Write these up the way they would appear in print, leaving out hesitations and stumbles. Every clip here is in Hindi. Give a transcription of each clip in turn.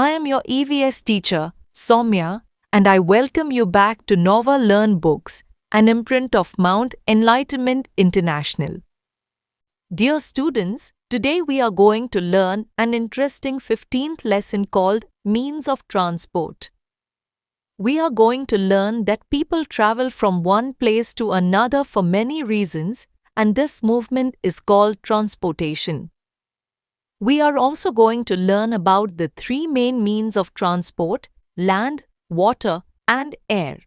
I am your EVS teacher, Soumya, and I welcome you back to Nova Learn Books, an imprint of Mount Enlightenment International. Dear students, today we are going to learn an interesting 15th lesson called Means of Transport. We are going to learn that people travel from one place to another for many reasons, and this movement is called transportation. We are also going to learn about the three main means of transport: land, water, and air.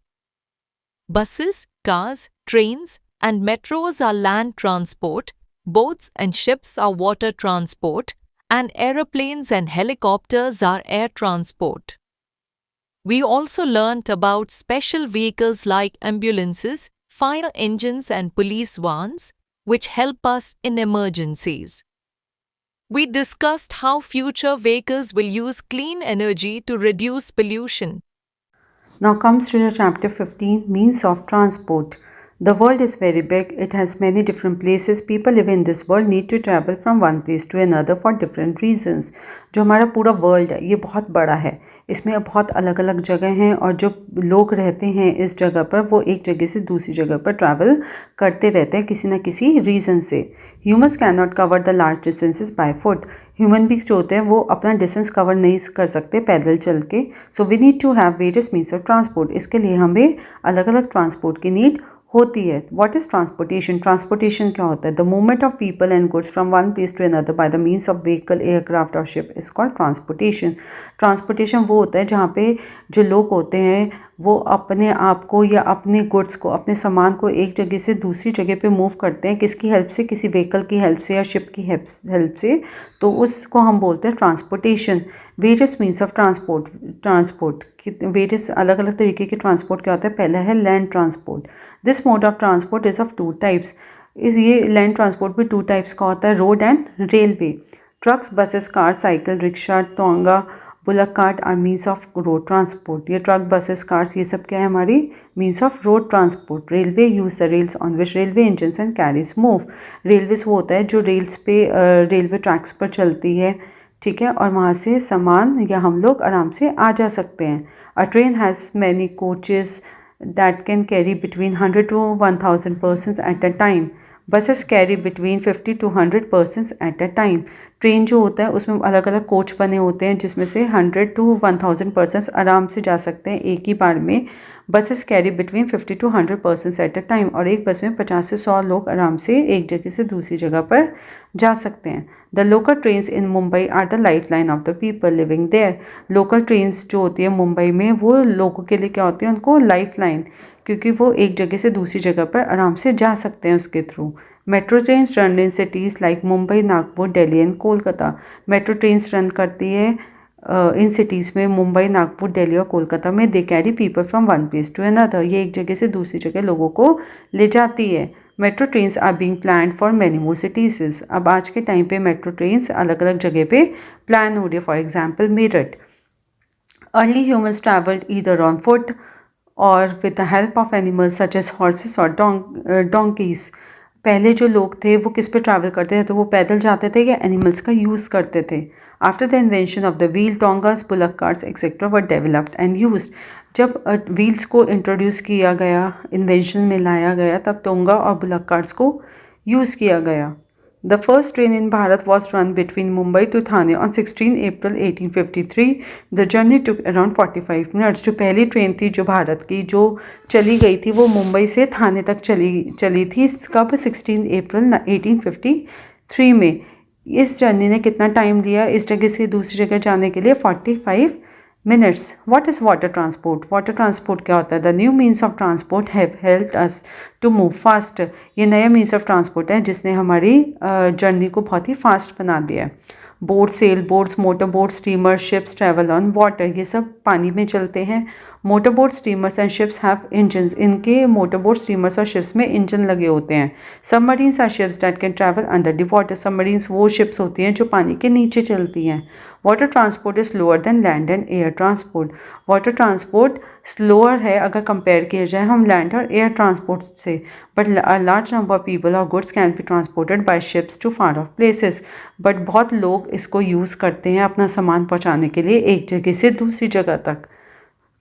Buses, cars, trains, and metros are land transport, boats and ships are water transport, and aeroplanes and helicopters are air transport. We also learnt about special vehicles like ambulances, fire engines, and police vans, which help us in emergencies. We discussed how future vehicles will use clean energy to reduce pollution. Now comes to the chapter 15, Means of Transport. The world is very big. It has many different places. People live in this world need to travel from one place to another for different reasons. जो हमारा पूरा वर्ल्ड है ये बहुत बड़ा है. इसमें बहुत अलग अलग जगह हैं और जो लोग रहते हैं इस जगह पर वो एक जगह से दूसरी जगह पर ट्रैवल करते रहते हैं किसी न किसी रीज़न से. Humans can not cover the large distances by foot. Human beings जो होते हैं वो अपना डिस्टेंस कवर नहीं कर सकते पैदल चल के. So we need to have various means of transport. इसके लिए हमें अलग अलग ट्रांसपोर्ट की नीड होती है. What is transportation? ट्रांसपोर्टेशन क्या होता है? The movement of people and goods from one place to another by the means of vehicle, aircraft और ship is called transportation. Transportation वो होता है जहाँ पे जो लोग होते हैं वो अपने आप को या अपने गुड्स को, अपने सामान को एक जगह से दूसरी जगह पे मूव करते हैं. किसकी हेल्प से? किसी व्हीकल की हेल्प से या शिप की हेल्प से. तो उसको हम बोलते हैं transportation. Various means of transport various अलग अलग तरीके के ट्रांसपोर्ट क्या होता है? पहला है land transport. This mode of transport is of two types. ये लैंड ट्रांसपोर्ट भी टू टाइप्स का होता है, road and railway. Trucks, buses, car, cycle, rickshaw, tonga, bullock cart are means of road transport. ये ट्रक, बसेस, कार्स ये सब क्या है? हमारी means of road transport. Railway use the rails on which railway engines and carriage move. Railways वो होता है जो रेल्स पे रेलवे ट्रैक्स पर चलती है, ठीक है, और वहाँ से सामान या हम लोग आराम से आ जा सकते हैं. अ train has many coaches that can carry between 100 to 1000 persons at a time. Buses carry between 50 to 100 persons at a time. Train जो होता है उसमें अलग अलग कोच बने होते हैं जिसमें से 100 to 1000 persons आराम से जा सकते हैं एक ही बार में. Buses carry between 50 to 100 persons at a time. और एक बस में 50 से 100 लोग आराम से एक जगह से दूसरी जगह पर जा सकते हैं. The local trains in Mumbai are the life line of the people living there. Local trains जो होती है मुंबई में वो लोगों के लिए क्या होती है? उनको लाइफ लाइन, क्योंकि वो एक जगह से दूसरी जगह पर आराम से जा सकते हैं उसके through. Metro trains run in cities like Mumbai, Nagpur, Delhi and Kolkata. Metro trains run करती है इन सिटीज़ में मुंबई, नागपुर, दिल्ली और कोलकाता में. They carry people from one place to another. ये एक जगह से दूसरी जगह लोगों को ले जाती है. Metro trains are being planned for many more cities. अब आज के टाइम पे मेट्रो ट्रेन्स अलग अलग जगह पे प्लान हो रही है. For example Meerut. Early humans travelled either on foot और with the help of animals such as horses और डोंकीज. पहले जो लोग थे वो किस पे ट्रैवल करते थे? तो वो पैदल जाते थे या एनिमल्स का यूज़ करते थे. After the invention of the wheel, tongas, bullock carts etcetera were developed and used. जब व्हील्स को इंट्रोड्यूस किया गया, इन्वेंशन में लाया गया, तब टोंगा और बुलक कार्ट्स को यूज़ किया गया. The first train in Bharat was run between Mumbai to Thane on 16 April 1853. The journey took around 45 minutes. जो पहली ट्रेन थी जो भारत की जो चली गई थी वो मुंबई से थाने तक चली थी. कब? 16 अप्रैल 1853 में. इस जर्नी ने कितना टाइम लिया इस जगह से दूसरी जगह जाने के लिए? 45 minutes. What is water transport? Water transport क्या होता है? The new means of transport have helped us to move fast. ये नया means of transport है जिसने हमारी जर्नी को बहुत ही फास्ट बना दिया है. Boat, sail boats, motor boat, steamer, ships travel on water. ये सब पानी में चलते हैं. Motor boat, steamers and ships have engines. इनके मोटर बोट, स्टीमर्स और शिप्स में इंजन लगे होते हैं. Submarines are ships that can travel under the water. Submarines वो शिप्स होती हैं जो पानी के नीचे चलती हैं. Water transport is slower than land and air transport. Water transport slower है अगर कंपेयर किया जाए हम लैंड और एयर ट्रांसपोर्ट से, but large number of people और goods can be transported by ships to far off places. But बहुत लोग इसको यूज़ करते हैं अपना सामान पहुंचाने के लिए एक जगह से दूसरी जगह तक।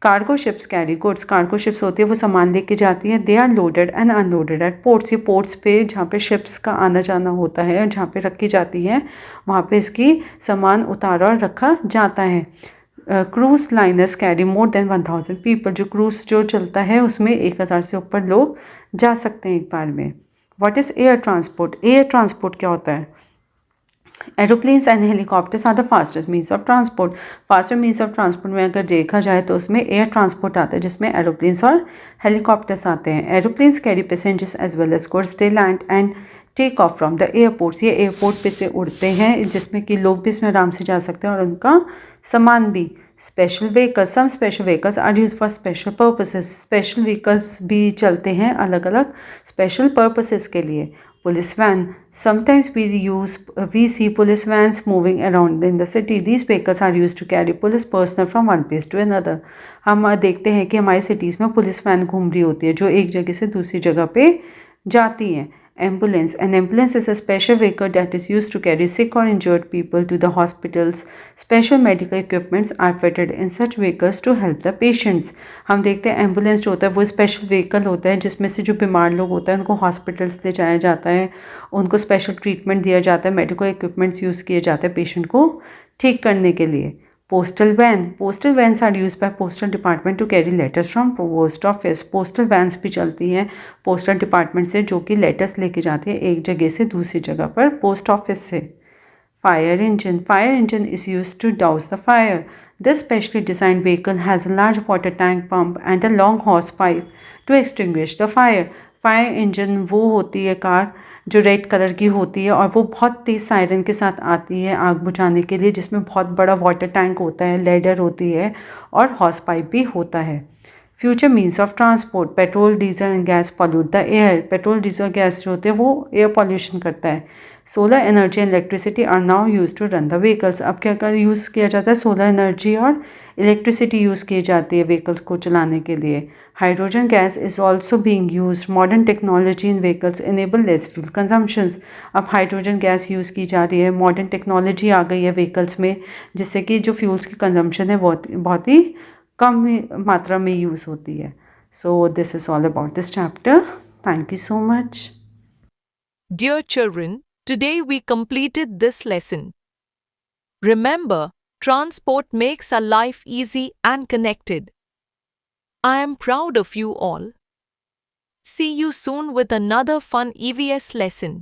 Cargo ships carry goods. Cargo ships होती है वो सामान लेके जाती हैं। They are loaded and unloaded at ports. ये पोर्ट्स पे जहाँ पे शिप्स का आना जाना होता है, जहाँ पे रखी जाती हैं, वहाँ पे इसकी सामान उतारा और रखा जाता है। Cruise liners carry more than 1000 people. जो क्रूज जो चलता है उसमें 1000 से ऊपर लोग जा सकते हैं एक बार में। What is air transport? Air transport क्या होता है? Aeroplanes and helicopters are the fastest means of transport. Faster means of transport में अगर देखा जाए तो उसमें एयर ट्रांसपोर्ट आता है जिसमें एरोप्लेन्स और हेलीकॉप्टर्स आते हैं। Aeroplanes carry passengers as well as goods. They land and take off from the airports. ये एयरपोर्ट पे से उड़ते हैं जिसमें कि लोग भी इसमें आराम से जा सकते हैं और उनका सामान भी। Special vehicles. Some special vehicles are use for special purposes. Special vehicles भी चलते हैं अलग अलग स्पेशल पर्पसेस के लिए। Police van. Sometimes we see police vans moving around in the city. These vehicles are used to carry police personnel from one place to another. हम देखते हैं कि हमारी सिटीज़ में पुलिस वैन घूम रही होती है जो एक जगह से दूसरी जगह पे जाती हैं। Ambulance. An ambulance is a special vehicle that is used to carry sick or injured people to the hospitals. Special medical equipments are fitted in such vehicles to help the patients. हम देखते हैं एम्बुलेंस जो होता है वो स्पेशल व्हीकल होता है जिसमें से जो बीमार लोग होते हैं उनको हॉस्पिटल्स ले जाया जाता है, उनको स्पेशल ट्रीटमेंट दिया जाता है, मेडिकल इक्विपमेंट्स यूज़ किए जाते हैं पेशेंट को ठीक करने के लिए। Postal van. Postal vans are use by postal department to carry letters from post office. Postal vans भी चलती हैं पोस्टल डिपार्टमेंट से जो कि लेटर्स लेके जाती है एक जगह से दूसरी जगह पर पोस्ट ऑफिस से। Fire engine. Fire engine is use to douse the fire. This specially designed vehicle has a large water tank pump and a long hose pipe to extinguish the fire. Fire engine वो होती है कार जो रेड कलर की होती है और वो बहुत तेज़ सायरन के साथ आती है आग बुझाने के लिए, जिसमें बहुत बड़ा वाटर टैंक होता है, लेडर होती है और हॉस पाइप भी होता है। Future means of transport. Petrol diesel and gas pollute the air. Petrol diesel gas जो होते हैं वो एयर पॉल्यूशन करता है। Solar energy and electricity are now use to run the vehicles. अब क्या कर यूज़ किया जाता है? सोलर एनर्जी और इलेक्ट्रिसिटी यूज़ की जाती है व्हीकल्स को चलाने के लिए। Hydrogen gas is also being use. Modern technology in vehicles enable less fuel consumptions. अब हाइड्रोजन गैस यूज़ की जा रही है, मॉडर्न टेक्नोलॉजी आ गई है व्हीकल्स में जिससे कि जो फ्यूल्स की कंजम्पशन है बहुत ही कम मात्रा में यूज़ होती है। So this is all about this chapter. Thank you so much. Dear children, today we completed this lesson. Remember, transport makes our life easy and connected. I am proud of you all. See you soon with another fun EVS lesson.